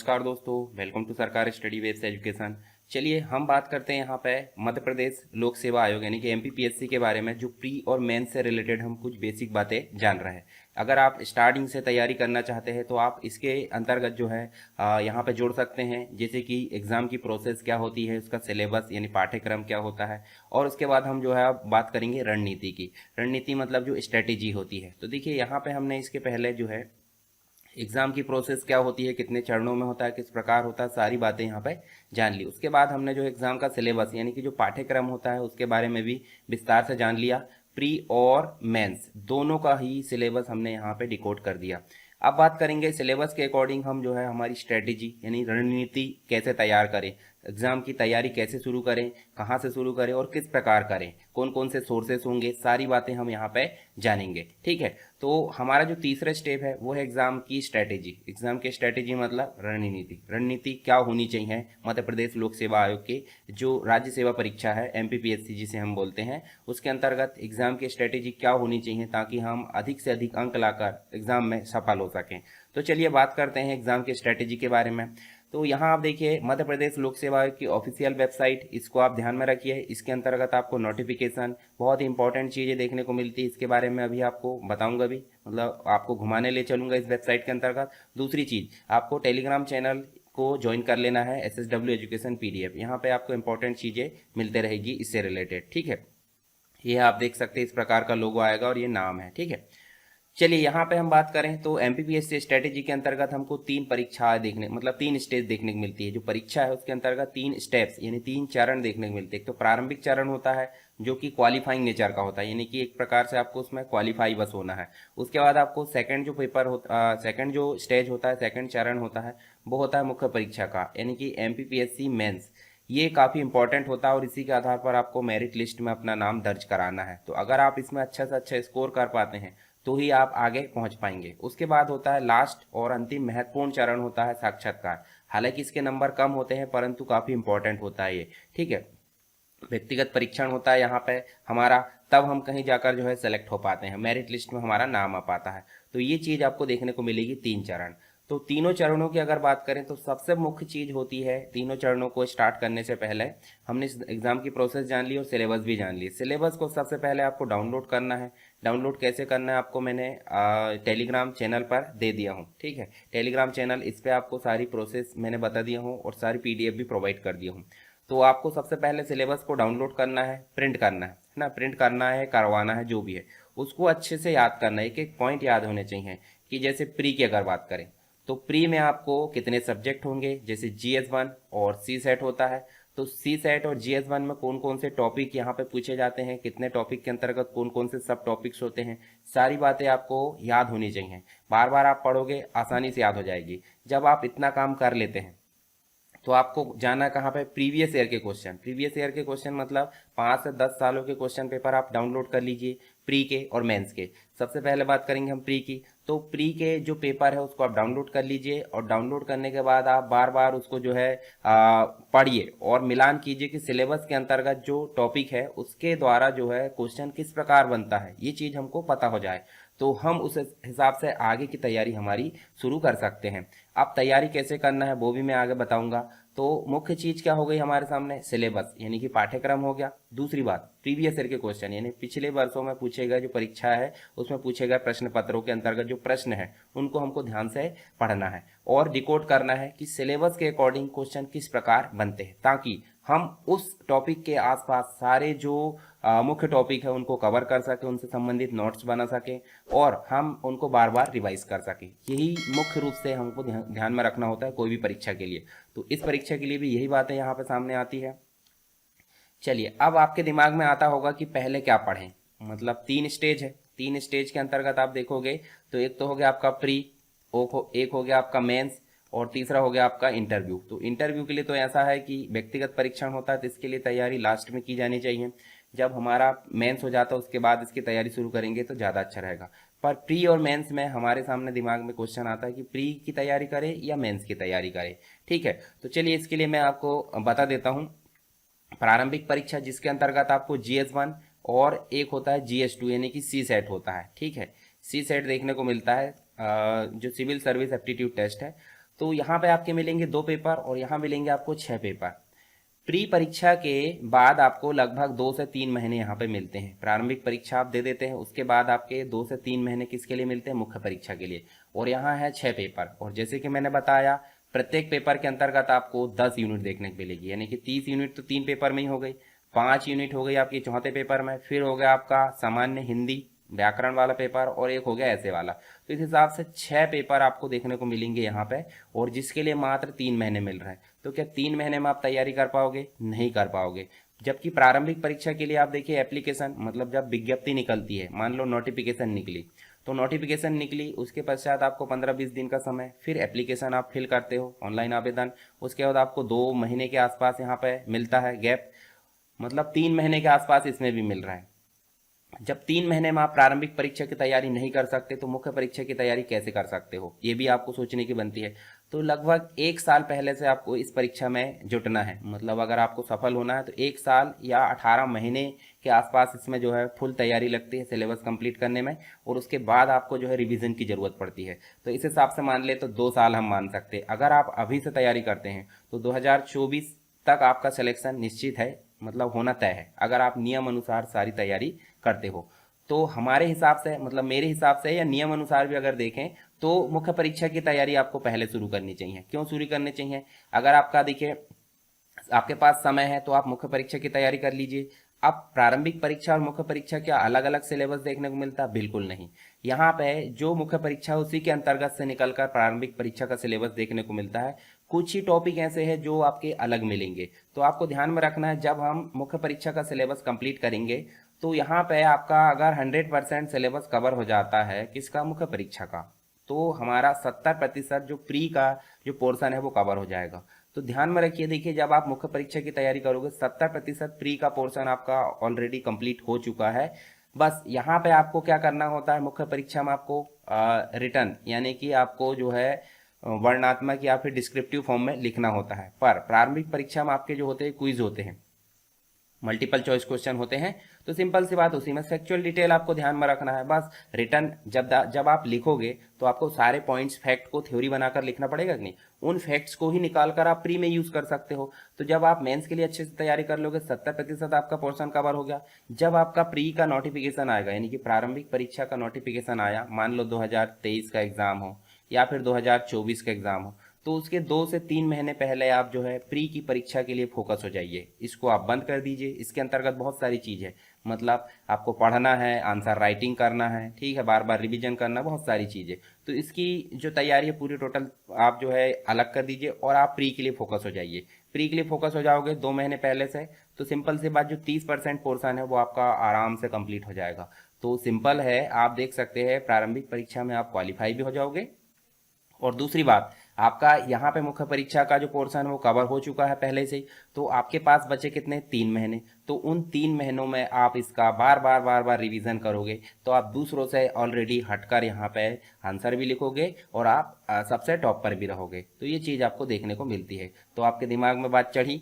नमस्कार दोस्तों, welcome to सरकार स्टडी बेस्ड एजुकेशन। चलिए हम बात करते हैं यहाँ पे मध्य प्रदेश लोक सेवा आयोग यानी कि एमपीपीएससी के बारे में, जो प्री और मेंस से रिलेटेड हम कुछ बेसिक बातें जान रहे हैं। अगर आप स्टार्टिंग से तैयारी करना चाहते हैं तो आप इसके अंतर्गत जो है यहाँ पे जोड़ सकते हैं, जैसे कि एग्ज़ाम की प्रोसेस क्या होती है, उसका सिलेबस यानी पाठ्यक्रम क्या होता है, और उसके बाद हम जो है अब बात करेंगे रणनीति की। रणनीति मतलब जो स्ट्रेटेजी होती है। तो देखिए यहाँ पे हमने इसके पहले जो है एग्जाम की प्रोसेस क्या होती है, कितने चरणों में होता है, किस प्रकार होता है, सारी बातें यहाँ पे जान ली। उसके बाद हमने जो एग्जाम का सिलेबस यानी कि जो पाठ्यक्रम होता है उसके बारे में भी विस्तार से जान लिया। प्री और मेंस दोनों का ही सिलेबस हमने यहाँ पे डिकोड कर दिया। अब बात करेंगे सिलेबस के अकॉर्डिंग हम जो है हमारी स्ट्रेटेजी यानी रणनीति कैसे तैयार करें, एग्जाम की तैयारी कैसे शुरू करें, कहाँ से शुरू करें और किस प्रकार करें, कौन कौन से सोर्सेस होंगे, सारी बातें हम यहाँ पे जानेंगे। ठीक है, तो हमारा जो तीसरा स्टेप है वो है एग्जाम की स्ट्रेटेजी। एग्जाम की स्ट्रेटेजी मतलब रणनीति। रणनीति क्या होनी चाहिए मध्य प्रदेश लोक सेवा आयोग की जो राज्य सेवा परीक्षा है, एमपीपीएससी जिसे हम बोलते हैं, उसके अंतर्गत एग्जाम की स्ट्रेटेजी क्या होनी चाहिए ताकि हम अधिक से अधिक अंक लाकर एग्जाम में सफल हो सकें। तो चलिए बात करते हैं एग्जाम की स्ट्रेटेजी के बारे में। तो यहाँ आप देखिए मध्य प्रदेश लोक सेवा आयोग की ऑफिशियल वेबसाइट, इसको आप ध्यान में रखिए। इसके अंतर्गत आपको नोटिफिकेशन, बहुत ही इंपॉर्टेंट चीज़ें देखने को मिलती है। इसके बारे में अभी आपको बताऊंगा भी, मतलब आपको घुमाने ले चलूंगा इस वेबसाइट के अंतर्गत। दूसरी चीज़, आपको टेलीग्राम चैनल को ज्वाइन कर लेना है, SSW एजुकेशन PDF। यहाँ पे आपको इंपॉर्टेंट चीज़ें मिलते रहेगी इससे रिलेटेड। ठीक है, ये आप देख सकते हैं, इस प्रकार का लोगो आएगा और ये नाम है। ठीक है, चलिए यहाँ पे हम बात करें तो एमपीपीएससी स्ट्रेटेजी के अंतर्गत हमको तीन परीक्षा देखने मतलब तीन स्टेज देखने को मिलती है। जो परीक्षा है उसके अंतर्गत तीन स्टेप्स यानी तीन चरण देखने को मिलते हैं। एक तो प्रारंभिक चरण होता है जो कि क्वालिफाइंग नेचर का होता है, यानी कि एक प्रकार से आपको उसमें क्वालिफाई बस होना है। उसके बाद आपको सेकंड जो पेपर होता सेकंड जो स्टेज होता है, सेकंड चरण होता है, वो होता है मुख्य परीक्षा का, यानी कि एमपीपीएससी मेंस। ये काफ़ी इंपॉर्टेंट होता है और इसी के आधार पर आपको मेरिट लिस्ट में अपना नाम दर्ज कराना है। तो अगर आप इसमें अच्छा से अच्छा स्कोर कर पाते हैं तो ही आप आगे पहुंच पाएंगे। उसके बाद होता है लास्ट और अंतिम महत्वपूर्ण चरण होता है साक्षात्कार। हालांकि इसके नंबर कम होते हैं परंतु काफ़ी इंपॉर्टेंट होता है ये। ठीक है, व्यक्तिगत परीक्षण होता है यहाँ पे हमारा, तब हम कहीं जाकर जो है सेलेक्ट हो पाते हैं, मेरिट लिस्ट में हमारा नाम आ पाता है। तो ये चीज़ आपको देखने को मिलेगी, तीन चरण। तो तीनों चरणों की अगर बात करें तो सबसे मुख्य चीज़ होती है, तीनों चरणों को स्टार्ट करने से पहले हमने एग्जाम की प्रोसेस जान ली और सिलेबस भी जान ली। सिलेबस को सबसे पहले आपको डाउनलोड करना है। डाउनलोड कैसे करना है आपको मैंने टेलीग्राम चैनल पर दे दिया हूँ। ठीक है, टेलीग्राम चैनल, इस पर आपको सारी प्रोसेस मैंने बता दिया हूँ और सारी PDF भी प्रोवाइड कर दिया हूँ। तो आपको सबसे पहले सिलेबस को डाउनलोड करना है, प्रिंट करना है ना, प्रिंट करना है, करवाना है, जो भी है उसको अच्छे से याद करना है। एक एक पॉइंट याद होने चाहिए। कि जैसे प्री की अगर बात करें तो प्री में आपको कितने सब्जेक्ट होंगे, जैसे GS1 और C सेट होता है। तो C सेट और GS1 में कौन कौन से टॉपिक यहाँ पे पूछे जाते हैं, कितने टॉपिक के अंतर्गत कौन कौन से सब टॉपिक्स होते हैं, सारी बातें आपको याद होनी चाहिए। बार बार आप पढ़ोगे आसानी से याद हो जाएगी। जब आप इतना काम कर लेते हैं तो आपको जाना कहाँ पे, प्रीवियस ईयर के क्वेश्चन। प्रीवियस ईयर के क्वेश्चन मतलब 5 से 10 सालों के क्वेश्चन पेपर आप डाउनलोड कर लीजिए, प्री के और मेंस के। सबसे पहले बात करेंगे हम प्री की। तो प्री के जो पेपर है उसको आप डाउनलोड कर लीजिए और डाउनलोड करने के बाद आप बार बार उसको जो है पढ़िए और मिलान कीजिए कि सिलेबस के अंतर्गत जो टॉपिक है उसके द्वारा जो है क्वेश्चन किस प्रकार बनता है, ये चीज़ हमको पता हो जाए तो हम उस हिसाब से आगे की तैयारी हमारी शुरू कर सकते हैं। अब तैयारी कैसे करना है वो भी मैं आगे बताऊंगा। तो मुख्य चीज क्या हो गई हमारे सामने, सिलेबस यानी कि पाठ्यक्रम हो गया। दूसरी बात, प्रीवियस ईयर के क्वेश्चन यानी पिछले वर्षों में पूछे गए जो परीक्षा है उसमें पूछे गए प्रश्न पत्रों के अंतर्गत जो प्रश्न है उनको हमको ध्यान से पढ़ना है और डिकोड करना है कि सिलेबस के अकॉर्डिंग क्वेश्चन किस प्रकार बनते हैं, ताकि हम उस टॉपिक के आसपास सारे जो मुख्य टॉपिक है उनको कवर कर सकें, उनसे संबंधित नोट्स बना सकें और हम उनको बार बार रिवाइज कर सकें। यही मुख्य रूप से हमको ध्यान में रखना होता है कोई भी परीक्षा के लिए। तो इस परीक्षा के लिए भी यही बातें यहाँ पे सामने आती है। चलिए, अब आपके दिमाग में आता होगा कि पहले क्या पढ़ें, मतलब तीन स्टेज है। तीन स्टेज के अंतर्गत आप देखोगे तो एक तो हो गया आपका प्री, एक हो गया आपका मेंस और तीसरा हो गया आपका इंटरव्यू। तो इंटरव्यू के लिए तो ऐसा है कि व्यक्तिगत परीक्षण होता है तो इसके लिए तैयारी लास्ट में की जानी चाहिए। जब हमारा मेंस हो जाता है उसके बाद इसकी तैयारी शुरू करेंगे तो ज़्यादा अच्छा रहेगा। पर प्री और मेंस में हमारे सामने दिमाग में क्वेश्चन आता है कि प्री की तैयारी करें या मेंस की तैयारी करें। ठीक है, तो चलिए इसके लिए मैं आपको बता देता हूँ। प्रारंभिक परीक्षा जिसके अंतर्गत आपको GS1 और एक होता है GS2 यानी कि C सेट होता है। ठीक है, C सेट देखने को मिलता है जो सिविल सर्विस एप्टीट्यूड टेस्ट है। तो यहाँ पे आपके मिलेंगे 2 पेपर और यहाँ मिलेंगे आपको 6 पेपर। प्री परीक्षा के बाद आपको लगभग 2 से 3 महीने यहाँ पे मिलते हैं। प्रारंभिक परीक्षा आप दे देते हैं, उसके बाद आपके 2 से 3 महीने किसके लिए मिलते हैं? मुख्य परीक्षा के लिए। और यहाँ है 6 पेपर, और जैसे कि मैंने बताया प्रत्येक पेपर के अंतर्गत आपको 10 यूनिट देखने को मिलेगी, यानी कि 30 यूनिट तो 3 पेपर में ही हो गई, 5 यूनिट हो गई आपकी चौथे पेपर में, फिर हो गया आपका सामान्य हिंदी व्याकरण वाला पेपर, और एक हो गया ऐसे वाला। तो इस हिसाब से 6 पेपर आपको देखने को मिलेंगे यहाँ पे, और जिसके लिए मात्र 3 महीने मिल रहे हैं। तो क्या 3 महीने में आप तैयारी कर पाओगे? नहीं कर पाओगे। जबकि प्रारंभिक परीक्षा के लिए आप देखिए एप्लीकेशन, मतलब जब विज्ञप्ति निकलती है, मान लो नोटिफिकेशन निकली, तो नोटिफिकेशन निकली उसके पश्चात आपको 15-20 दिन का समय, फिर एप्लीकेशन आप फिल करते हो, ऑनलाइन आवेदन, उसके बाद आपको 2 महीने के आसपास यहाँ पे मिलता है गैप, मतलब 3 महीने के आसपास इसमें भी मिल रहा है। जब 3 महीने में आप प्रारंभिक परीक्षा की तैयारी नहीं कर सकते तो मुख्य परीक्षा की तैयारी कैसे कर सकते हो, ये भी आपको सोचने की बनती है। तो लगभग 1 साल पहले से आपको इस परीक्षा में जुटना है, मतलब अगर आपको सफल होना है तो 1 साल या 18 महीने के आसपास इसमें जो है फुल तैयारी लगती है सिलेबस कंप्लीट करने में, और उसके बाद आपको जो है रिवीजन की जरूरत पड़ती है। तो इस हिसाब से मान ले तो 2 साल हम मान सकते हैं। अगर आप अभी से तैयारी करते हैं तो 2024 तक आपका सिलेक्शन निश्चित है, मतलब होना तय है, अगर आप नियम अनुसार सारी तैयारी करते हो। तो हमारे हिसाब से, मतलब मेरे हिसाब से या नियम अनुसार भी अगर देखें तो मुख्य परीक्षा की तैयारी आपको पहले शुरू करनी चाहिए। क्यों शुरू करनी चाहिए? अगर आपका देखिए आपके पास समय है तो आप मुख्य परीक्षा की तैयारी कर लीजिए। अब प्रारंभिक परीक्षा और मुख्य परीक्षा क्या अलग अलग सिलेबस देखने को मिलता है? बिल्कुल नहीं। यहाँ पे जो मुख्य परीक्षा उसी के अंतर्गत से निकलकर प्रारंभिक परीक्षा का सिलेबस देखने को मिलता है। कुछ ही टॉपिक ऐसे हैं जो आपके अलग मिलेंगे, तो आपको ध्यान में रखना है जब हम मुख्य परीक्षा का सिलेबस कंप्लीट करेंगे तो यहाँ पे आपका अगर 100% सिलेबस कवर हो जाता है किसका? मुख्य परीक्षा का, तो हमारा 70% जो प्री का जो पोर्शन है वो कवर हो जाएगा। तो ध्यान में रखिए, देखिए जब आप मुख्य परीक्षा की तैयारी करोगे 70% प्री का पोर्शन आपका ऑलरेडी कंप्लीट हो चुका है। बस यहाँ पे आपको क्या करना होता है, मुख्य परीक्षा में आपको रिटर्न यानी कि आपको जो है वर्णनात्मक या फिर डिस्क्रिप्टिव फॉर्म में लिखना होता है। पर प्रारंभिक परीक्षा में आपके जो होते हैं क्विज होते हैं, मल्टीपल चॉइस क्वेश्चन होते हैं, तो सिंपल सी बात उसी में फैक्चुअल डिटेल आपको ध्यान में रखना है। बस रिटर्न जब आप लिखोगे तो आपको सारे पॉइंट्स फैक्ट को थ्योरी बनाकर लिखना पड़ेगा कि नहीं, उन फैक्ट्स को ही निकाल कर आप प्री में यूज कर सकते हो। तो जब आप मेंस के लिए अच्छे से तैयारी कर लोगे 70% आपका पोर्शन कवर हो गया। जब आपका प्री का नोटिफिकेशन आएगा, यानी कि प्रारंभिक परीक्षा का नोटिफिकेशन आया, मान लो 2023 का एग्जाम हो या फिर 2024 का एग्जाम हो, तो उसके 2 से 3 महीने पहले आप जो है प्री की परीक्षा के लिए फोकस हो जाइए। इसको आप बंद कर दीजिए। इसके अंतर्गत बहुत सारी चीज़ है, मतलब आपको पढ़ना है, आंसर राइटिंग करना है, ठीक है, बार बार रिवीजन करना, बहुत सारी चीज़ें। तो इसकी जो तैयारी है पूरी टोटल आप जो है अलग कर दीजिए और आप प्री के लिए फोकस हो जाइए। प्री के लिए फोकस हो जाओगे 2 महीने पहले से, तो सिंपल सी बात, जो 30% पोर्शन है वो आपका आराम से कंप्लीट हो जाएगा। तो सिंपल है, आप देख सकते हैं प्रारंभिक परीक्षा में आप क्वालिफाई भी हो जाओगे। और दूसरी बात, आपका यहाँ पे मुख्य परीक्षा का जो पोर्शन है वो कवर हो चुका है पहले से ही, तो आपके पास बचे कितने? 3 महीने। तो उन 3 महीनों में आप इसका बार बार रिवीजन करोगे तो आप दूसरों से ऑलरेडी हटकर यहाँ पे आंसर भी लिखोगे और आप सबसे टॉप पर भी रहोगे। तो ये चीज़ आपको देखने को मिलती है। तो आपके दिमाग में बात चढ़ी?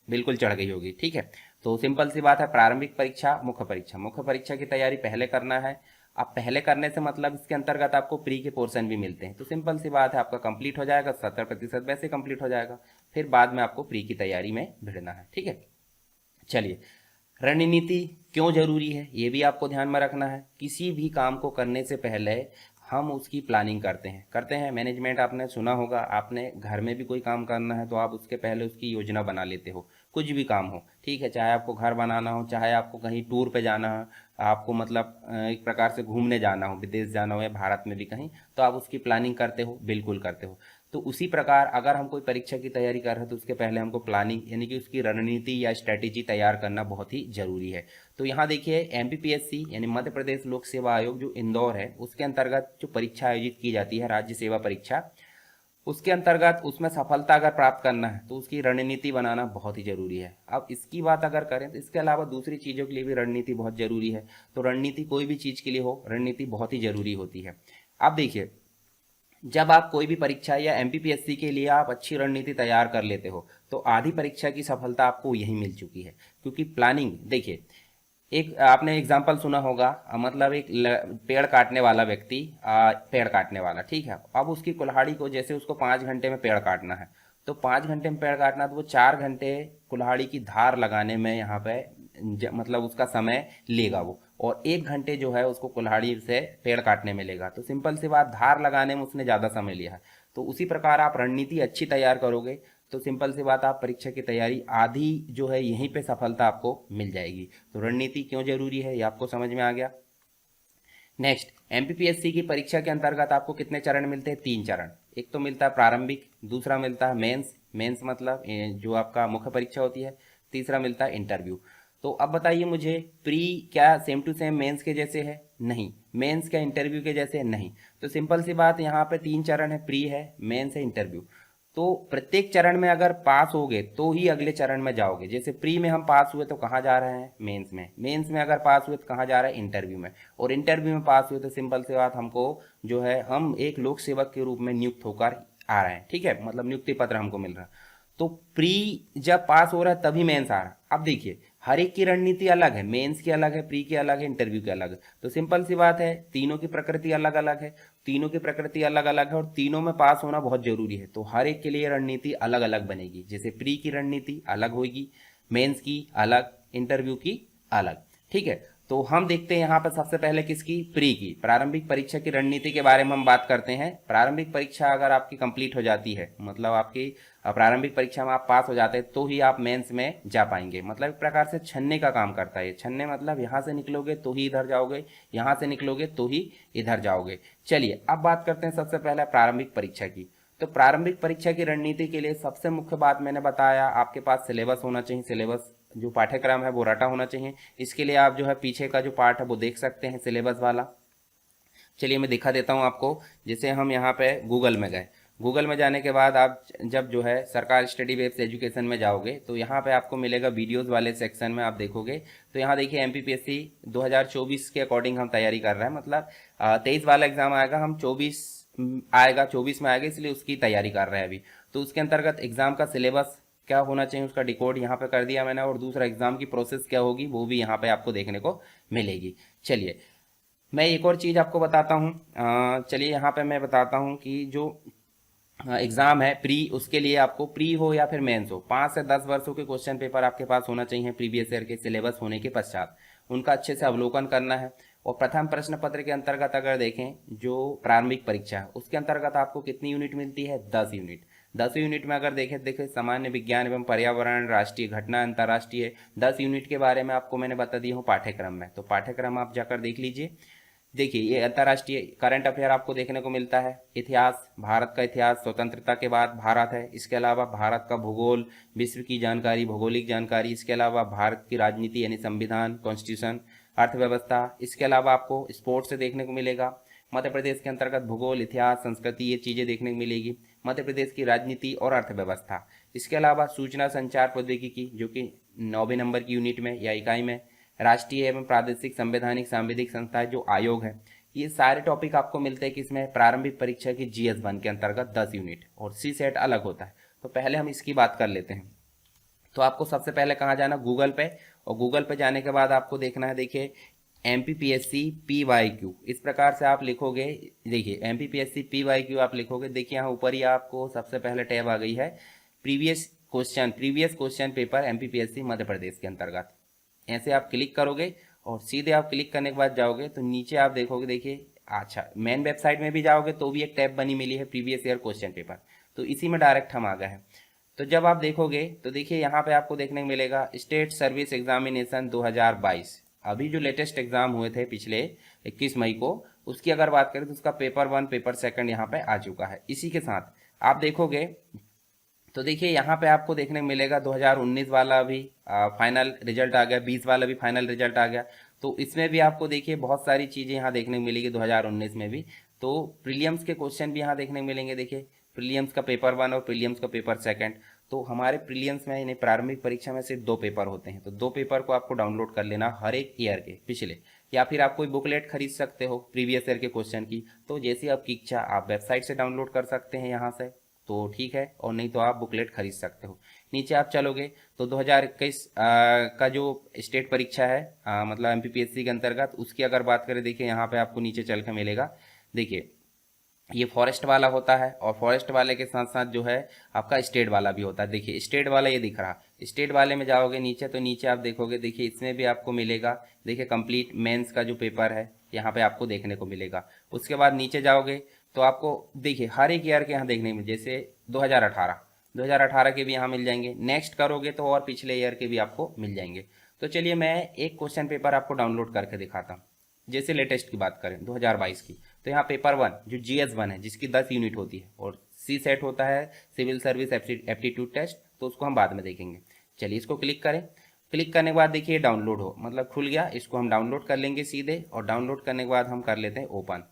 बिल्कुल चढ़ गई होगी, ठीक है। तो सिंपल सी बात है, प्रारंभिक परीक्षा, मुख्य परीक्षा की तैयारी पहले करना है। अब पहले करने से मतलब इसके अंतर्गत आपको प्री के पोर्शन भी मिलते हैं। तो सिंपल सी बात है, आपका कंप्लीट हो जाएगा, 70% वैसे कंप्लीट हो जाएगा, फिर बाद में आपको प्री की तैयारी में भिड़ना है, ठीक है। चलिए, रणनीति क्यों जरूरी है ये भी आपको ध्यान में रखना है। किसी भी काम को करने से पहले हम उसकी प्लानिंग करते हैं। मैनेजमेंट आपने सुना होगा, आपने घर में भी कोई काम करना है तो आप उसके पहले उसकी योजना बना लेते हो, कुछ भी काम हो, ठीक है, चाहे आपको घर बनाना हो, चाहे आपको कहीं टूर पे जाना हो, आपको मतलब एक प्रकार से घूमने जाना हो, विदेश जाना हो या भारत में भी कहीं, तो आप उसकी प्लानिंग करते हो, बिल्कुल करते हो। तो उसी प्रकार अगर हम कोई परीक्षा की तैयारी कर रहे हैं तो उसके पहले हमको प्लानिंग यानी कि उसकी रणनीति या स्ट्रैटेजी तैयार करना बहुत ही जरूरी है। तो यहाँ देखिए, एमपीपीएससी यानी मध्य प्रदेश लोक सेवा आयोग जो इंदौर है, उसके अंतर्गत जो परीक्षा आयोजित की जाती है राज्य सेवा परीक्षा, उसके अंतर्गत उसमें सफलता अगर प्राप्त करना है तो उसकी रणनीति बनाना बहुत ही जरूरी है। अब इसकी बात अगर करें तो इसके अलावा दूसरी चीज़ों के लिए भी रणनीति बहुत जरूरी है। तो रणनीति कोई भी चीज़ के लिए हो, रणनीति बहुत ही जरूरी होती है। अब देखिए, जब आप कोई भी परीक्षा या एमपीपीएससी के लिए आप अच्छी रणनीति तैयार कर लेते हो तो आधी परीक्षा की सफलता आपको यही मिल चुकी है। क्योंकि प्लानिंग देखिए, एक आपने एग्जाम्पल सुना होगा, मतलब एक पेड़ काटने वाला व्यक्ति, पेड़ काटने वाला, ठीक है, अब उसकी कुल्हाड़ी को, जैसे उसको 5 घंटे में पेड़ काटना है, तो 5 घंटे में पेड़ काटना, तो वो 4 घंटे कुल्हाड़ी की धार लगाने में यहाँ पे मतलब उसका समय लेगा वो, और 1 घंटे जो है उसको कुल्हाड़ी से पेड़ काटने में लेगा। तो सिंपल सी बात, धार लगाने में उसने ज़्यादा समय लिया है। तो उसी प्रकार आप रणनीति अच्छी तैयार करोगे तो सिंपल सी बात, आप परीक्षा की तैयारी आधी जो है यहीं पे सफलता आपको मिल जाएगी। तो रणनीति क्यों जरूरी है ये आपको समझ में आ गया। नेक्स्ट, एमपीपीएससी की परीक्षा के अंतर्गत आपको कितने चरण मिलते हैं? 3 चरण। एक तो मिलता है प्रारंभिक, दूसरा मिलता है मेंस, मेंस मतलब जो आपका मुख्य परीक्षा होती है, तीसरा मिलता है इंटरव्यू। तो अब बताइए मुझे, प्री क्या सेम टू सेम मेंस के जैसे है? नहीं। मेंस क्या इंटरव्यू के जैसे? नहीं। तो सिंपल सी बात, यहाँ पे 3 चरण है, प्री है, मेंस है, इंटरव्यू। तो प्रत्येक चरण में अगर पास होगे तो ही अगले चरण में जाओगे। जैसे प्री में हम पास हुए तो कहाँ जा रहे हैं? मेंस में। मेंस में अगर पास हुए तो कहाँ जा रहे हैं? इंटरव्यू में। और इंटरव्यू में पास हुए तो सिंपल सी बात, हमको जो है हम एक लोक सेवक के रूप में नियुक्त होकर आ रहे हैं, ठीक है, मतलब नियुक्ति पत्र हमको मिल रहा है। तो प्री जब पास हो रहा है तभी मेंस आ रहा है। अब देखिए, हर एक की रणनीति अलग है, मेंस की अलग है, प्री की अलग है, इंटरव्यू की अलग है। तो सिंपल सी बात है, तीनों की प्रकृति अलग अलग है, तीनों की प्रकृति अलग अलग है, और तीनों में पास होना बहुत जरूरी है। तो हर एक के लिए रणनीति अलग अलग बनेगी। जैसे प्री की रणनीति अलग होगी, मेंस की अलग, इंटरव्यू की अलग, ठीक है। तो हम देखते हैं यहाँ पर सबसे पहले किसकी? प्री की, प्रारंभिक परीक्षा की रणनीति के बारे में हम बात करते हैं। प्रारंभिक परीक्षा अगर आपकी कंप्लीट हो जाती है, मतलब आपकी प्रारंभिक परीक्षा में आप पास हो जाते हैं, तो ही आप मेंस में जा पाएंगे। मतलब एक प्रकार से छन्ने का काम करता है। छन्ने मतलब यहाँ से निकलोगे तो ही इधर जाओगे, यहाँ से निकलोगे तो ही इधर जाओगे। चलिए अब बात करते हैं सबसे पहले प्रारंभिक परीक्षा की। तो प्रारंभिक परीक्षा की रणनीति के लिए सबसे मुख्य बात मैंने बताया, आपके पास सिलेबस होना चाहिए। सिलेबस जो पाठ्यक्रम है वो रटा होना चाहिए। इसके लिए आप जो है पीछे का जो पार्ट है वो देख सकते हैं, सिलेबस वाला। चलिए मैं दिखा देता हूँ आपको। जैसे हम यहाँ पे गूगल में गए, गूगल में जाने के बाद आप जब जो है सरकार स्टडी वेब्स एजुकेशन में जाओगे तो यहाँ पे आपको मिलेगा वीडियोस वाले सेक्शन में। आप देखोगे तो यहाँ देखिए एमपीपीएससी 2024 के अकॉर्डिंग हम तैयारी कर रहे हैं। मतलब 23 वाला एग्जाम आएगा, हम 24 आएगा, 24 में आएगा, इसलिए उसकी तैयारी कर रहे हैं अभी। तो उसके अंतर्गत एग्जाम का सिलेबस क्या होना चाहिए उसका डिकोड यहाँ पे कर दिया मैंने, और दूसरा एग्जाम की प्रोसेस क्या होगी वो भी यहाँ पे आपको देखने को मिलेगी। चलिए मैं एक और चीज़ आपको बताता हूँ। चलिए यहाँ पे मैं बताता हूँ कि जो एग्जाम है प्री, उसके लिए आपको प्री हो या फिर मेंस हो, 5 से 10 वर्षों के क्वेश्चन पेपर आपके पास होना चाहिए प्रीवियस ईयर के सिलेबस होने के पश्चात। उनका अच्छे से अवलोकन करना है। और प्रथम प्रश्न पत्र के अंतर्गत अगर देखें, जो प्रारंभिक परीक्षा है उसके अंतर्गत आपको कितनी यूनिट मिलती है? 10 यूनिट। 10 यूनिट में अगर देखें सामान्य विज्ञान एवं पर्यावरण, राष्ट्रीय घटना, अंतर्राष्ट्रीय, 10 यूनिट के बारे में आपको मैंने बता दी हूँ पाठ्यक्रम में। तो पाठ्यक्रम आप जाकर देख लीजिए। देखिए ये अंतर्राष्ट्रीय करंट अफेयर आपको देखने को मिलता है। इतिहास, भारत का इतिहास, स्वतंत्रता के बाद भारत है। इसके अलावा भारत का भूगोल, विश्व की जानकारी, भौगोलिक जानकारी। इसके अलावा भारत की राजनीति यानी संविधान, कॉन्स्टिट्यूशन, अर्थव्यवस्था। इसके अलावा आपको स्पोर्ट्स से देखने को मिलेगा। मध्य प्रदेश के अंतर्गत भूगोल, इतिहास, संस्कृति, ये चीज़ें देखने को मिलेगी। मध्य प्रदेश की राजनीति और अर्थव्यवस्था। इसके अलावा सूचना संचार प्रौद्योगिकी, जो कि 9वें नंबर की यूनिट में या इकाई में। राष्ट्रीय एवं प्रादेशिक संवैधानिक सांविधिक संस्थाएं, जो आयोग है। ये सारे टॉपिक आपको मिलते हैं किसमें? प्रारंभिक परीक्षा की GS1 के अंतर्गत 10 यूनिट। और सी सेट अलग होता है। तो पहले हम इसकी बात कर लेते हैं। तो आपको सबसे पहले कहाँ जाना? गूगल पे। और गूगल पे जाने के बाद आपको देखना है, देखिए MPPSC PYQ, इस प्रकार से आप लिखोगे। देखिए MPPSC PYQ आप लिखोगे, देखिए यहाँ ऊपर ही आपको सबसे पहले टैब आ गई है previous question paper MPPSC Madhya Pradesh के अंतर्गत। ऐसे आप क्लिक करोगे और सीधे आप क्लिक करने के बाद जाओगे तो नीचे आप देखोगे, देखिए अच्छा मेन वेबसाइट में भी जाओगे तो भी एक टैब बनी मिली है प्रीवियस ईयर क्वेश्चन पेपर। तो इसी में डायरेक्ट हम आ गए हैं। तो जब आप देखोगे तो देखिए यहाँ पे आपको देखने को मिलेगा स्टेट सर्विस एग्जामिनेशन 2022। अभी जो लेटेस्ट एग्जाम हुए थे पिछले 21 मई को, उसकी अगर बात करें तो उसका पेपर 1 पेपर 2 यहाँ पे आ चुका है। इसी के साथ आप देखोगे तो देखिए यहाँ पे आपको देखने को मिलेगा 2019 वाला अभी फाइनल रिजल्ट आ गया, 20 वाला भी फाइनल रिजल्ट आ गया। तो इसमें भी आपको देखिए बहुत सारी चीज़ें यहाँ देखने को मिलेगी 2019 में भी। तो प्रीलियम्स के क्वेश्चन भी यहाँ देखने को मिलेंगे। देखिए प्रीलियम्स का पेपर 1 और प्रीलियम्स का पेपर 2। तो हमारे प्रीलियम्स में यानी प्रारंभिक परीक्षा में सिर्फ 2 पेपर होते हैं। तो 2 पेपर को आपको डाउनलोड कर लेना हर एक ईयर के पिछले, या फिर आप कोई बुकलेट खरीद सकते हो प्रीवियस ईयर के क्वेश्चन की। तो जैसी आपकी इच्छा, आप वेबसाइट से डाउनलोड कर सकते हैं यहाँ से। तो ठीक है, और नहीं तो आप बुकलेट खरीद सकते हो। नीचे आप चलोगे तो 2021 का जो स्टेट परीक्षा है मतलब एमपीपीएससी के अंतर्गत, उसकी अगर बात करें, देखिए यहाँ पे आपको नीचे चल के मिलेगा। देखिए ये फॉरेस्ट वाला होता है, और फॉरेस्ट वाले के साथ साथ जो है आपका स्टेट वाला भी होता है। देखिए स्टेट वाला ये दिख रहा, स्टेट वाले में जाओगे नीचे तो नीचे आप देखोगे, देखिए इसमें भी आपको मिलेगा। देखिए कंप्लीट मेंस का जो पेपर है यहाँ पे आपको देखने को मिलेगा। उसके बाद नीचे जाओगे तो आपको देखिए हर एक ईयर के यहाँ देखने में, जैसे 2018 के भी यहाँ मिल जाएंगे। नेक्स्ट करोगे तो और पिछले ईयर के भी आपको मिल जाएंगे। तो चलिए मैं एक क्वेश्चन पेपर आपको डाउनलोड करके दिखाता हूँ। जैसे लेटेस्ट की बात करें 2022 की, तो यहाँ पेपर 1 जो GS1 है जिसकी 10 यूनिट होती है, और सी सेट होता है सिविल सर्विस एप्टीट्यूड टेस्ट, तो उसको हम बाद में देखेंगे। चलिए इसको क्लिक करें। क्लिक करने के बाद देखिए डाउनलोड हो मतलब खुल गया, इसको हम डाउनलोड कर लेंगे सीधे, और डाउनलोड करने के बाद हम कर लेते हैं ओपन।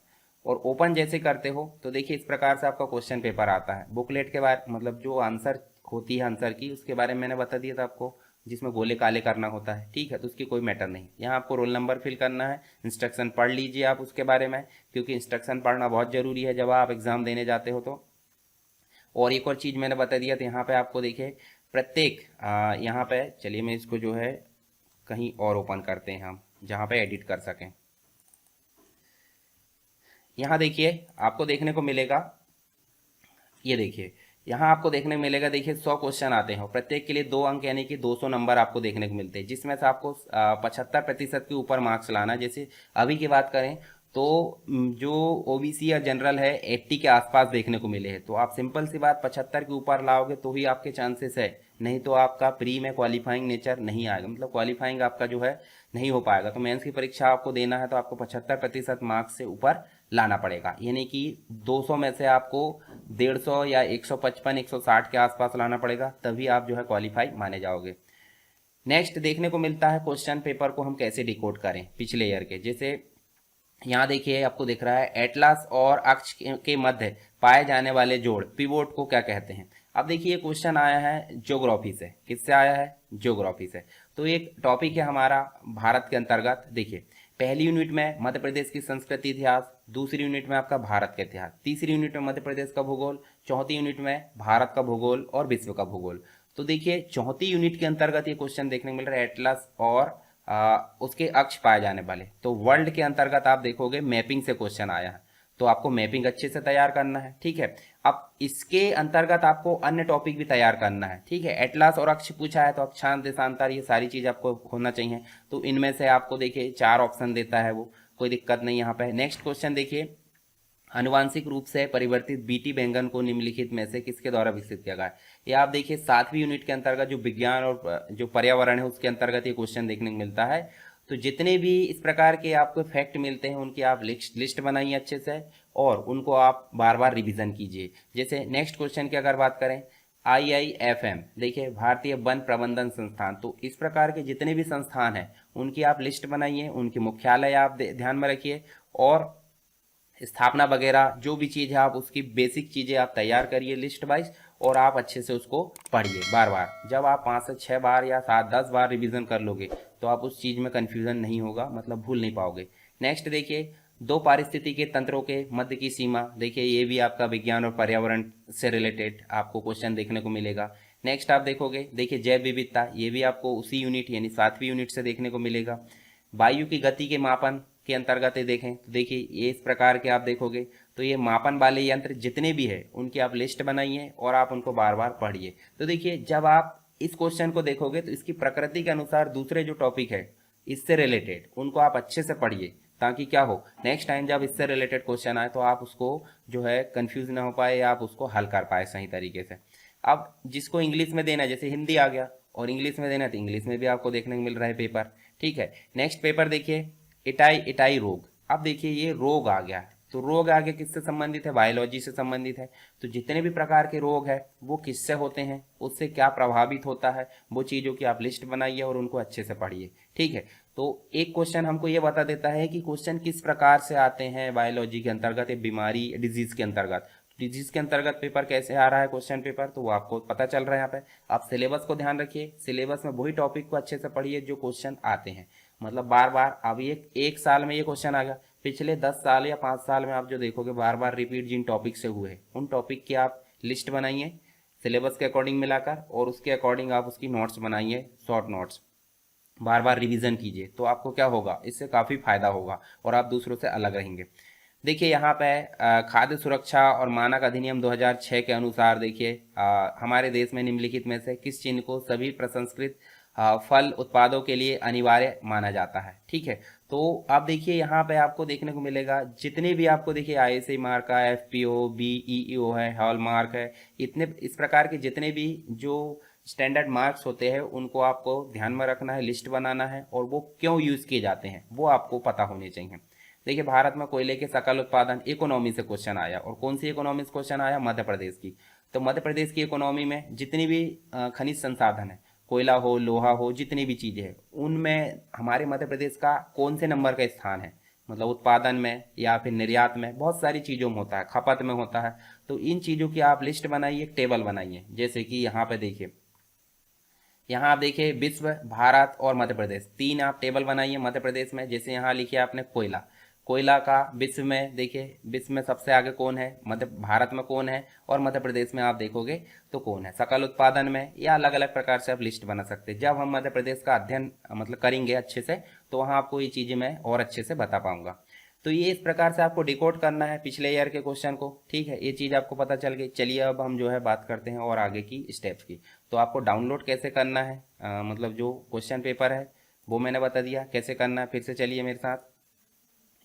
और ओपन जैसे करते हो तो देखिए इस प्रकार से आपका क्वेश्चन पेपर आता है। बुकलेट के बारे मतलब जो आंसर होती है आंसर की, उसके बारे में मैंने बता दिया था आपको, जिसमें गोले काले करना होता है, ठीक है, तो उसकी कोई मैटर नहीं। यहाँ आपको रोल नंबर फिल करना है, इंस्ट्रक्शन पढ़ लीजिए आप उसके बारे में, क्योंकि इंस्ट्रक्शन पढ़ना बहुत ज़रूरी है जब आप एग्ज़ाम देने जाते हो तो। और एक और चीज़ मैंने बता दिया, तो यहाँ पे आपको देखिए प्रत्येक यहाँ पे, चलिए मैं इसको जो है कहीं और ओपन करते हैं हम जहाँ पे एडिट कर सकें। यहाँ देखिए आपको देखने को मिलेगा, ये देखिए यहाँ आपको देखने को मिलेगा, देखिए 100 क्वेश्चन आते हैं, प्रत्येक के लिए 2 अंक यानी कि 200 नंबर आपको देखने को मिलते हैं, जिसमें से आपको 75% के ऊपर मार्क्स लाना। जैसे अभी की बात करें तो जो ओबीसी या जनरल है 80 के आसपास देखने को मिले हैं, तो आप सिंपल सी बात 75 के ऊपर लाओगे तो ही आपके चांसेस है, नहीं तो आपका प्री में क्वालिफाइंग नेचर नहीं आएगा, मतलब क्वालिफाइंग आपका जो है नहीं हो पाएगा। तो मेंस की परीक्षा आपको देना है तो आपको 75% मार्क्स से ऊपर लाना पड़ेगा, यानी कि 200 में से आपको 150 या 155 160 के आसपास लाना पड़ेगा, तभी आप जो है क्वालिफाई माने जाओगे। नेक्स्ट देखने को मिलता है क्वेश्चन पेपर को हम कैसे डिकोड करें पिछले ईयर के। जैसे यहाँ देखिए आपको दिख रहा है एटलास और अक्ष के मध्य पाए जाने वाले जोड़ पिवोट को क्या कहते हैं। अब देखिए ये क्वेश्चन आया है ज्योग्राफी से। किससे आया है? ज्योग्राफी से। तो एक टॉपिक है हमारा भारत के अंतर्गत। देखिए पहली यूनिट में मध्य प्रदेश की संस्कृति इतिहास, दूसरी यूनिट में आपका भारत का इतिहास, तीसरी यूनिट में मध्य प्रदेश का भूगोल, चौथी यूनिट में भारत का भूगोल और विश्व का भूगोल। तो देखिए चौथी यूनिट के अंतर्गत ये क्वेश्चन देखने को मिल रहा है एटलस और उसके अक्ष पाए जाने वाले। तो वर्ल्ड के अंतर्गत आप देखोगे मैपिंग से क्वेश्चन आया है, तो आपको मैपिंग अच्छे से तैयार करना है, ठीक है। अब इसके अंतर्गत आपको अन्य टॉपिक भी तैयार करना है, ठीक है। एटलास और अक्ष पूछा है तो अक्षांश देशांतर ये सारी चीज आपको होना चाहिए। तो इनमें से आपको देखिए 4 ऑप्शन देता है वो, कोई दिक्कत नहीं यहाँ पे। नेक्स्ट क्वेश्चन देखिए, आनुवांशिक रूप से परिवर्तित बीटी बैंगन को निम्नलिखित में से किसके द्वारा विकसित किया गया है। ये आप देखिए 7वीं यूनिट के अंतर्गत जो विज्ञान और जो पर्यावरण है उसके अंतर्गत ये क्वेश्चन देखने को मिलता है। तो जितने भी इस प्रकार के आपको फैक्ट मिलते हैं उनकी आप लिस्ट बनाइए अच्छे से, और उनको आप बार बार रिवीजन कीजिए। जैसे नेक्स्ट क्वेश्चन की अगर बात करें, IIFM देखिए भारतीय वन प्रबंधन संस्थान। तो इस प्रकार के जितने भी संस्थान हैं उनकी आप लिस्ट बनाइए, उनके मुख्यालय आप ध्यान में रखिए, और स्थापना वगैरह जो भी चीज़ है आप उसकी बेसिक चीज़ें आप तैयार करिए लिस्ट वाइज, और आप अच्छे से उसको पढ़िए बार बार। जब आप 5 से 6 बार या 7-10 बार रिवीजन कर लोगे तो आप उस चीज़ में कन्फ्यूजन नहीं होगा, मतलब भूल नहीं पाओगे। नेक्स्ट देखिए, 2 पारिस्थितिकी तंत्रों के मध्य की सीमा। देखिए ये भी आपका विज्ञान और पर्यावरण से रिलेटेड आपको क्वेश्चन देखने को मिलेगा। नेक्स्ट आप देखोगे, देखिए जैव विविधता, ये भी आपको उसी यूनिट यानी 7वीं यूनिट से देखने को मिलेगा। वायु की गति के मापन के अंतर्गत ये देखें तो देखिए ये इस प्रकार के आप देखोगे, तो ये मापन वाले यंत्र जितने भी है उनकी आप लिस्ट बनाइए और आप उनको बार बार पढ़िए। तो देखिए जब आप इस क्वेश्चन को देखोगे तो इसकी प्रकृति के अनुसार दूसरे जो टॉपिक है इससे रिलेटेड उनको आप अच्छे से पढ़िए, ताकि क्या हो नेक्स्ट टाइम जब इससे रिलेटेड क्वेश्चन आए तो आप उसको जो है कंफ्यूज ना हो पाए या आप उसको हल कर पाए सही तरीके से। अब जिसको इंग्लिश में देना है, जैसे हिंदी आ गया और इंग्लिश में देना है तो इंग्लिश में भी आपको देखने को मिल रहा है पेपर, ठीक है। नेक्स्ट पेपर देखिए, इटाई रोग। अब देखिए ये रोग आ गया, तो रोग आगे किससे संबंधित है? बायोलॉजी से संबंधित है। तो जितने भी प्रकार के रोग है वो किससे होते हैं, उससे क्या प्रभावित होता है, वो चीज़ों की आप लिस्ट बनाइए और उनको अच्छे से पढ़िए, ठीक है। तो एक क्वेश्चन हमको ये बता देता है कि क्वेश्चन किस प्रकार से आते हैं बायोलॉजी के अंतर्गत, बीमारी डिजीज के अंतर्गत। डिजीज के अंतर्गत पेपर कैसे आ रहा है क्वेश्चन पेपर, तो वो आपको पता चल रहा है यहाँ पे। आप सिलेबस को ध्यान रखिए, सिलेबस में वही टॉपिक को अच्छे से पढ़िए जो क्वेश्चन आते हैं, मतलब बार बार। अब ये एक साल में ये क्वेश्चन आ गया, पिछले 10 साल या 5 साल में आप जो देखोगे बार बार रिपीट जिन टॉपिक से हुए उन टॉपिक की आप लिस्ट बनाइए सिलेबस के अकॉर्डिंग मिलाकर, और उसके अकॉर्डिंग आप उसकी नोट्स बनाइए, शॉर्ट नोट्स, बार बार रिवीजन कीजिए। तो आपको क्या होगा, इससे काफ़ी फायदा होगा और आप दूसरों से अलग रहेंगे। देखिए यहाँ पे खाद्य सुरक्षा और मानक अधिनियम 2006 के अनुसार देखिए हमारे देश में निम्नलिखित में से किस चिन्ह को सभी प्रसंस्कृत फल उत्पादों के लिए अनिवार्य माना जाता है। ठीक है, तो आप देखिए यहाँ पे आपको देखने को मिलेगा जितने भी आपको देखिए ISI मार्क है, FPO, BEEO है, हॉलमार्क है, इतने इस प्रकार के जितने भी जो स्टैंडर्ड मार्क्स होते हैं उनको आपको ध्यान में रखना है, लिस्ट बनाना है, और वो क्यों यूज़ किए जाते हैं वो आपको पता होने चाहिए। देखिए भारत में कोयले के सकल उत्पादन इकोनॉमी से क्वेश्चन आया, और कौन सी इकोनॉमी से क्वेश्चन आया, मध्य प्रदेश की। तो मध्य प्रदेश की इकोनॉमी में जितनी भी खनिज संसाधन है, कोयला हो, लोहा हो, जितनी भी चीज़ें हैं, उनमें हमारे मध्य प्रदेश का कौन से नंबर का स्थान है, मतलब उत्पादन में या फिर निर्यात में, बहुत सारी चीज़ों में होता है, खपत में होता है। तो इन चीज़ों की आप लिस्ट बनाइए, टेबल बनाइए। जैसे कि यहाँ पे देखिए, यहाँ आप देखिए विश्व, भारत और मध्य प्रदेश, तीन आप टेबल बनाइए मध्य प्रदेश में। जैसे यहाँ लिखिए आपने कोयला, कोयला का विश्व में देखिए, विश्व में सबसे आगे कौन है, मध्य भारत में कौन है, और मध्य प्रदेश में आप देखोगे तो कौन है। सकल उत्पादन में, या अलग अलग प्रकार से आप लिस्ट बना सकते हैं। जब हम मध्य प्रदेश का अध्ययन मतलब करेंगे अच्छे से, तो वहाँ आपको ये चीज़ें मैं और अच्छे से बता पाऊंगा। तो ये इस प्रकार से आपको डिकोड करना है पिछले ईयर के क्वेश्चन को। ठीक है, ये चीज़ आपको पता चल गई। चलिए अब हम जो है बात करते हैं और आगे की स्टेप्स की। तो आपको डाउनलोड कैसे करना है, मतलब जो क्वेश्चन पेपर है वो मैंने बता दिया कैसे करना है। फिर से चलिए मेरे साथ,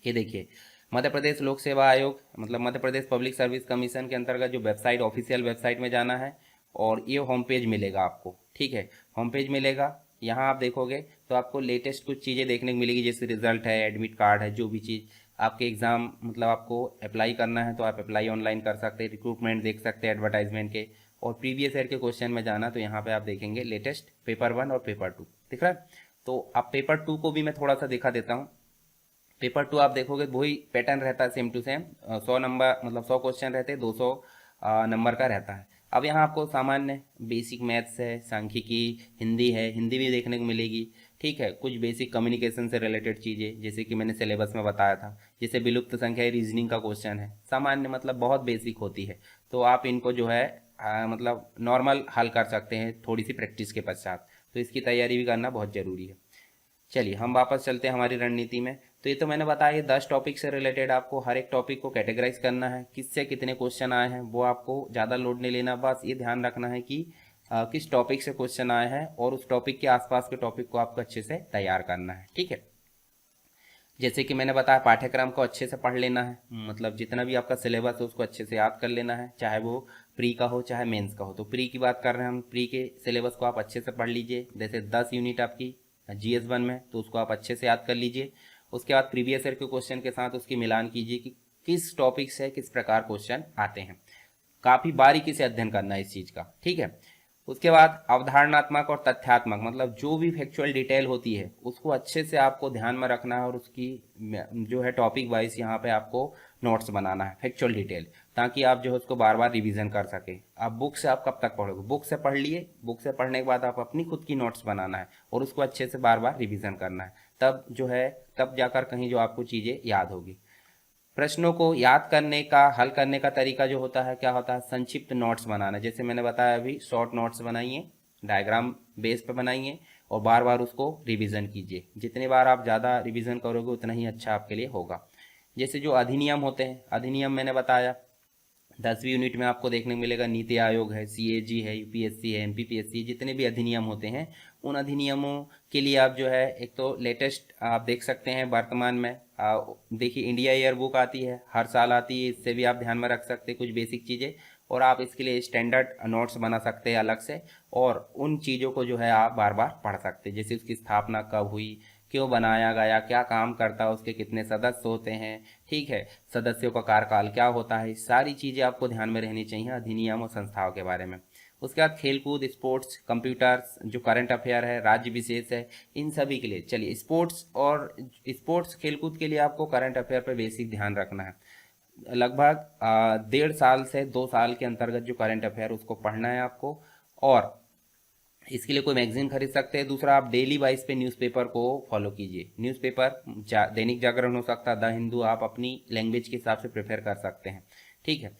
ये देखिए मध्य प्रदेश लोक सेवा आयोग मतलब Madhya Pradesh public service commission के अंतर्गत जो वेबसाइट, ऑफिशियल वेबसाइट में जाना है, और ये होम पेज मिलेगा आपको। ठीक है, होम पेज मिलेगा, यहाँ आप देखोगे तो आपको लेटेस्ट कुछ चीज़ें देखने को मिलेगी, जैसे रिजल्ट है, एडमिट कार्ड है, जो भी चीज़ आपके एग्ज़ाम मतलब आपको अप्लाई करना है तो आप अप्लाई ऑनलाइन कर सकते हैं, रिक्रूटमेंट देख सकते हैं एडवर्टाइजमेंट के, और प्रीवियस ईयर के क्वेश्चन में जाना तो यहाँ पे आप देखेंगे लेटेस्ट पेपर 1 और पेपर 2 दिख रहा है। तो आप पेपर 2 को भी मैं थोड़ा सा दिखा देता हूँ। पेपर 2 आप देखोगे वही पैटर्न रहता है, सेम टू सेम, 100 नंबर मतलब 100 क्वेश्चन रहते हैं, 200 नंबर का रहता है। अब यहाँ आपको सामान्य बेसिक मैथ्स है, सांख्यिकी, हिंदी है, हिंदी भी देखने को मिलेगी। ठीक है, कुछ बेसिक कम्युनिकेशन से रिलेटेड चीज़ें जैसे कि मैंने सिलेबस में बताया था, जैसे विलुप्त संख्या रीजनिंग का क्वेश्चन है, सामान्य मतलब बहुत बेसिक होती है। तो आप इनको जो है मतलब नॉर्मल हल कर सकते हैं थोड़ी सी प्रैक्टिस के पश्चात। तो इसकी तैयारी भी करना बहुत ज़रूरी है। चलिए हम वापस चलते हैं हमारी रणनीति में। तो ये तो मैंने बताया 10 टॉपिक से रिलेटेड आपको हर एक टॉपिक को कैटेगराइज करना है, किससे कितने क्वेश्चन आए हैं वो आपको ज़्यादा लोड नहीं लेना, बस ये ध्यान रखना है कि किस टॉपिक से क्वेश्चन आए हैं, और उस टॉपिक के आसपास के टॉपिक को आपको अच्छे से तैयार करना है। ठीक है, जैसे कि मैंने बताया पाठ्यक्रम को अच्छे से पढ़ लेना है, मतलब जितना भी आपका सिलेबस है उसको अच्छे से याद कर लेना है, चाहे वो प्री का हो चाहे मेंस का हो। तो प्री की बात कर रहे हैं हम, प्री के सिलेबस को आप अच्छे से पढ़ लीजिए। जैसे 10 यूनिट आपकी GS1 में, तो उसको आप अच्छे से याद कर लीजिए। उसके बाद प्रीवियस ईयर के क्वेश्चन के साथ उसकी मिलान कीजिए कि किस टॉपिक से किस प्रकार क्वेश्चन आते हैं। काफ़ी बारीकी से अध्ययन करना है इस चीज़ का। ठीक है, उसके बाद अवधारणात्मक और तथ्यात्मक मतलब जो भी फैक्चुअल डिटेल होती है उसको अच्छे से आपको ध्यान में रखना है, और उसकी जो है टॉपिक वाइज यहाँ पे आपको नोट्स बनाना है फैक्चुअल डिटेल, ताकि आप जो है उसको बार बार रिवीजन कर सके। अब बुक से आप कब तक पढ़ोगे, बुक से पढ़ लिए, बुक से पढ़ने के बाद आप अपनी खुद की नोट्स बनाना है और उसको अच्छे से बार बार रिवीजन करना है, तब जो है तब जाकर कहीं जो आपको चीज़ें याद होगी। प्रश्नों को याद करने का, हल करने का तरीका जो होता है क्या होता है, संक्षिप्त नोट्स बनाना। जैसे मैंने बताया अभी, शॉर्ट नोट्स बनाइए, डायग्राम बेस पे बनाइए, और बार बार उसको रिवीजन कीजिए। जितनी बार आप ज़्यादा रिवीजन करोगे उतना ही अच्छा आपके लिए होगा। जैसे जो अधिनियम होते हैं, अधिनियम मैंने बताया 10वीं यूनिट में आपको देखने को मिलेगा, नीति आयोग है, CAG है, UPSC है, MPPSC, जितने भी अधिनियम होते हैं उन अधिनियमों के लिए आप जो है एक तो लेटेस्ट आप देख सकते हैं वर्तमान में, देखिए इंडिया ईयर बुक आती है, हर साल आती है, इससे भी आप ध्यान में रख सकते हैं कुछ बेसिक चीज़ें, और आप इसके लिए स्टैंडर्ड नोट्स बना सकते हैं अलग से, और उन चीज़ों को जो है आप बार बार पढ़ सकते हैं। जैसे उसकी स्थापना कब हुई, क्यों बनाया गया, क्या काम करता है, उसके कितने सदस्य होते हैं, ठीक है, सदस्यों का कार्यकाल क्या होता है, सारी चीज़ें आपको ध्यान में रहनी चाहिए अधिनियम और संस्थाओं के बारे में। उसके बाद खेलकूद, स्पोर्ट्स, कंप्यूटर्स, जो करंट अफेयर है, राज्य विशेष है, इन सभी के लिए चलिए स्पोर्ट्स खेलकूद के लिए आपको करंट अफेयर पर बेसिक ध्यान रखना है। लगभग 1.5 साल से 2 साल के अंतर्गत जो करंट अफेयर उसको पढ़ना है आपको, और इसके लिए कोई मैगजीन खरीद सकते हैं। दूसरा, आप डेली वाइज पे न्यूज़पेपर को फॉलो कीजिए। न्यूज़पेपर दैनिक जागरण हो सकता है, द हिंदू, आप अपनी लैंग्वेज के हिसाब से प्रेफर कर सकते हैं। ठीक है,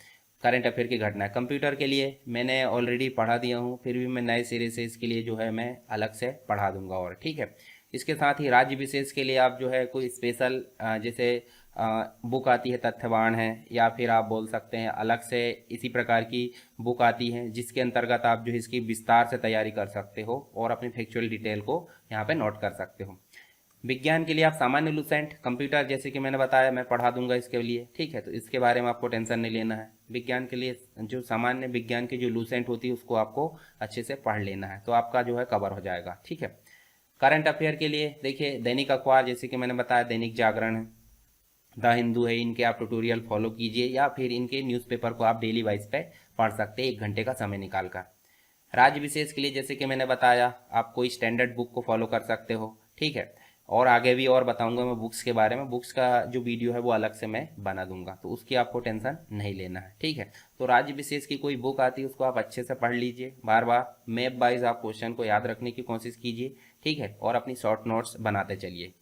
करंट अफेयर की घटना है। कंप्यूटर के लिए मैंने ऑलरेडी पढ़ा दिया हूँ, फिर भी मैं नए सिरे से इसके लिए जो है मैं अलग से पढ़ा दूंगा। और ठीक है, इसके साथ ही राज्य विशेष के लिए आप जो है कोई स्पेशल जैसे बुक आती है, तथ्यवान है, या फिर आप बोल सकते हैं अलग से इसी प्रकार की बुक आती है जिसके अंतर्गत आप जो है इसकी विस्तार से तैयारी कर सकते हो और अपनी फैक्चुअल डिटेल को यहाँ पे नोट कर सकते हो। विज्ञान के लिए आप सामान्य लूसेंट, कंप्यूटर जैसे कि मैंने बताया मैं पढ़ा दूंगा इसके लिए, ठीक है, तो इसके बारे में आपको टेंशन नहीं लेना है। विज्ञान के लिए जो सामान्य विज्ञान की जो लूसेंट होती है उसको आपको अच्छे से पढ़ लेना है, तो आपका जो है कवर हो जाएगा। ठीक है, करंट अफेयर के लिए देखिए दैनिक अखबार जैसे कि मैंने बताया, दैनिक जागरण है, द हिंदू है, इनके आप ट्यूटोरियल फॉलो कीजिए या फिर इनके न्यूज़पेपर को आप डेली वाइज पे पढ़ सकते हैं 1 घंटे का समय निकाल कर। राज्य विशेष के लिए जैसे कि मैंने बताया आप कोई स्टैंडर्ड बुक को फॉलो कर सकते हो। ठीक है, और आगे भी और बताऊंगा मैं बुक्स के बारे में, बुक्स का जो वीडियो है वो अलग से मैं बना दूंगा, तो उसकी आपको टेंशन नहीं लेना है। ठीक है, तो राज्य विशेष की कोई बुक आती है उसको आप अच्छे से पढ़ लीजिए, बार बार मैप वाइज आप क्वेश्चन को याद रखने की कोशिश कीजिए। ठीक है, और अपनी शॉर्ट नोट्स बनाते चलिए।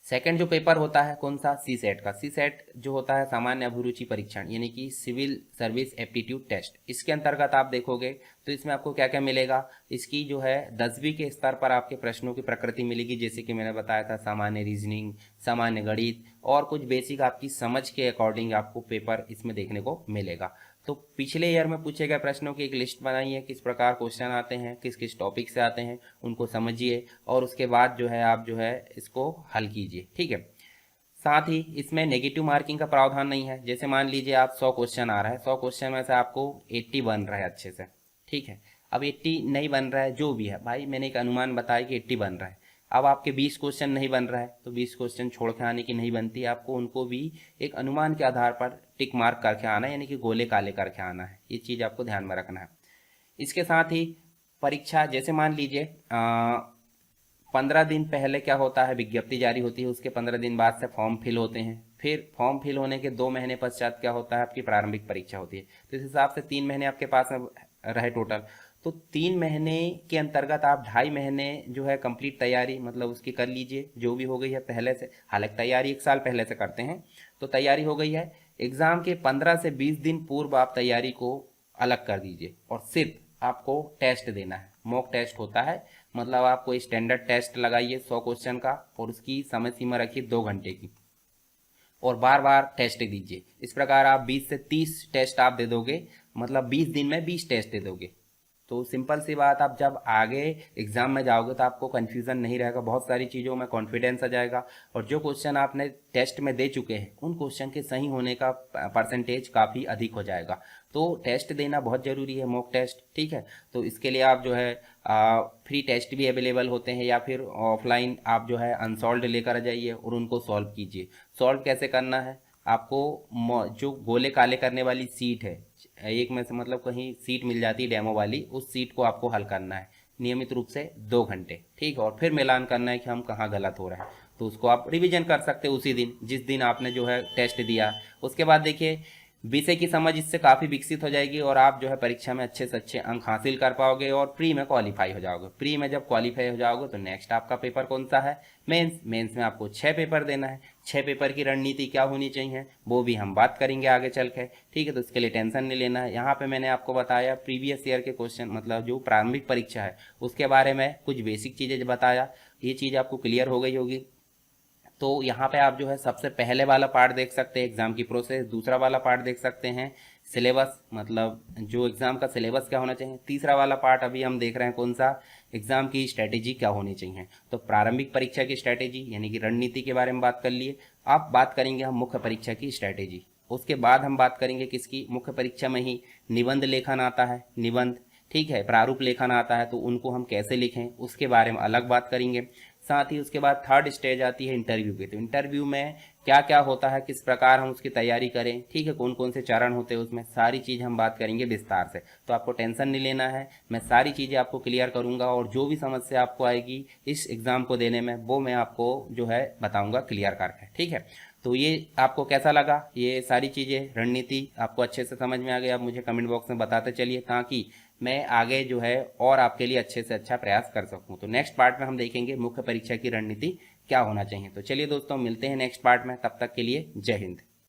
सेकंड जो पेपर होता है कौन सा, सी सेट का। सी सेट जो होता है सामान्य अभिरुचि परीक्षण यानी कि सिविल सर्विस एप्टीट्यूड टेस्ट, इसके अंतर्गत आप देखोगे तो इसमें आपको क्या क्या मिलेगा, इसकी जो है 10वीं के स्तर पर आपके प्रश्नों की प्रकृति मिलेगी, जैसे कि मैंने बताया था सामान्य रीजनिंग, सामान्य गणित और कुछ बेसिक आपकी समझ के अकॉर्डिंग आपको पेपर इसमें देखने को मिलेगा। तो पिछले ईयर में पूछे गए प्रश्नों की एक लिस्ट बनाई है, किस प्रकार क्वेश्चन आते हैं, किस किस टॉपिक से आते हैं, उनको समझिए और उसके बाद जो है आप जो है इसको हल कीजिए। ठीक है, साथ ही इसमें नेगेटिव मार्किंग का प्रावधान नहीं है। जैसे मान लीजिए आप 100 क्वेश्चन आ रहा है, 100 क्वेश्चन में से आपको 80 बन रहा है अच्छे से, ठीक है, अब 80 नहीं बन रहा है, जो भी है भाई मैंने एक अनुमान बताया कि 80 बन रहा है, अब आपके 20 क्वेश्चन नहीं बन रहा है तो 20 क्वेश्चन छोड़ के आने की नहीं बनती, आपको उनको भी एक अनुमान के आधार पर टिक मार्क करके आना है, यानी कि गोले काले करके आना है, ये चीज़ आपको ध्यान में रखना है। इसके साथ ही परीक्षा जैसे मान लीजिए 15 दिन पहले क्या होता है, विज्ञप्ति जारी होती है, उसके 15 दिन बाद से फॉर्म फिल होते हैं, फिर फॉर्म फिल होने के 2 महीने पश्चात क्या होता है, आपकी प्रारंभिक परीक्षा होती है। तो इस हिसाब से 3 महीने आपके पास में रहे टोटल, तो 3 महीने के अंतर्गत आप 2.5 महीने जो है कंप्लीट तैयारी मतलब उसकी कर लीजिए, जो भी हो गई है पहले से, हालांकि तैयारी 1 साल पहले से करते हैं तो तैयारी हो गई है। एग्जाम के 15 से 20 दिन पूर्व आप तैयारी को अलग कर दीजिए और सिर्फ आपको टेस्ट देना है, मॉक टेस्ट होता है, मतलब आप कोई स्टैंडर्ड टेस्ट लगाइए 100 क्वेश्चन का और उसकी समय सीमा रखिए 2 घंटे की और बार बार टेस्ट दीजिए। इस प्रकार आप 20 से 30 टेस्ट आप दे दोगे, मतलब 20 दिन में 20 टेस्ट दे दोगे। तो सिंपल सी बात, आप जब आगे एग्जाम में जाओगे तो आपको कन्फ्यूजन नहीं रहेगा, बहुत सारी चीज़ों में कॉन्फिडेंस आ जाएगा और जो क्वेश्चन आपने टेस्ट में दे चुके हैं उन क्वेश्चन के सही होने का परसेंटेज काफ़ी अधिक हो जाएगा। तो टेस्ट देना बहुत ज़रूरी है, मॉक टेस्ट। ठीक है, तो इसके लिए आप जो है फ्री टेस्ट भी अवेलेबल होते हैं या फिर ऑफलाइन आप जो है अनसॉल्व्ड लेकर आ जाइए और उनको सॉल्व कीजिए। सॉल्व कैसे करना है, आपको जो गोले काले करने वाली सीट है, एक में से मतलब कहीं सीट मिल जाती है डेमो वाली, उस सीट को आपको हल करना है नियमित रूप से 2 घंटे। ठीक है, और फिर मिलान करना है कि हम कहाँ गलत हो रहे हैं, तो उसको आप रिवीजन कर सकते हैं उसी दिन जिस दिन आपने जो है टेस्ट दिया। उसके बाद देखिए विषय की समझ इससे काफ़ी विकसित हो जाएगी और आप जो है परीक्षा में अच्छे से अच्छे अंक हासिल कर पाओगे और प्री में क्वालिफाई हो जाओगे। प्री में जब क्वालिफाई हो जाओगे तो नेक्स्ट आपका पेपर कौन सा है, मेंस। मेंस में आपको 6 पेपर देना है, 6 पेपर की रणनीति क्या होनी चाहिए वो भी हम बात करेंगे आगे चल के। ठीक है, तो इसके लिए टेंशन नहीं लेना है। यहाँ पे मैंने आपको बताया प्रीवियस ईयर के क्वेश्चन, मतलब जो प्रारंभिक परीक्षा है उसके बारे में कुछ बेसिक चीज़ें बताया, ये चीज़ आपको क्लियर हो गई होगी। तो यहाँ पे आप जो है सबसे पहले वाला पार्ट देख सकते हैं एग्जाम की प्रोसेस, दूसरा वाला पार्ट देख सकते हैं सिलेबस, मतलब जो एग्जाम का सिलेबस क्या होना चाहिए, तीसरा वाला पार्ट अभी हम देख रहे हैं कौन सा, एग्जाम की स्ट्रैटेजी क्या होनी चाहिए। तो प्रारंभिक परीक्षा की स्ट्रैटेजी यानी कि रणनीति के बारे में बात कर लिए। अब बात करेंगे हम मुख्य परीक्षा की स्ट्रैटेजी, उसके बाद हम बात करेंगे किसकी, मुख्य परीक्षा में ही निबंध लेखन आता है, निबंध, ठीक है, प्रारूप लेखन आता है, तो उनको हम कैसे लिखें उसके बारे में अलग बात करेंगे। साथ ही उसके बाद थर्ड स्टेज आती है इंटरव्यू की, तो इंटरव्यू में क्या क्या होता है, किस प्रकार हम उसकी तैयारी करें, ठीक है, कौन कौन से चरण होते हैं उसमें, सारी चीज़ हम बात करेंगे विस्तार से। तो आपको टेंशन नहीं लेना है, मैं सारी चीज़ें आपको क्लियर करूंगा और जो भी समस्या आपको आएगी इस एग्ज़ाम को देने में वो मैं आपको जो है बताऊंगा क्लियर करके। ठीक है, तो ये आपको कैसा लगा, ये सारी चीज़ें रणनीति आपको अच्छे से समझ में आ गई, आप मुझे कमेंट बॉक्स में बताते चलिए ताकि मैं आगे जो है और आपके लिए अच्छे से अच्छा प्रयास कर सकूं। तो नेक्स्ट पार्ट में हम देखेंगे मुख्य परीक्षा की रणनीति क्या होना चाहिए। तो चलिए दोस्तों मिलते हैं नेक्स्ट पार्ट में, तब तक के लिए जय हिंद।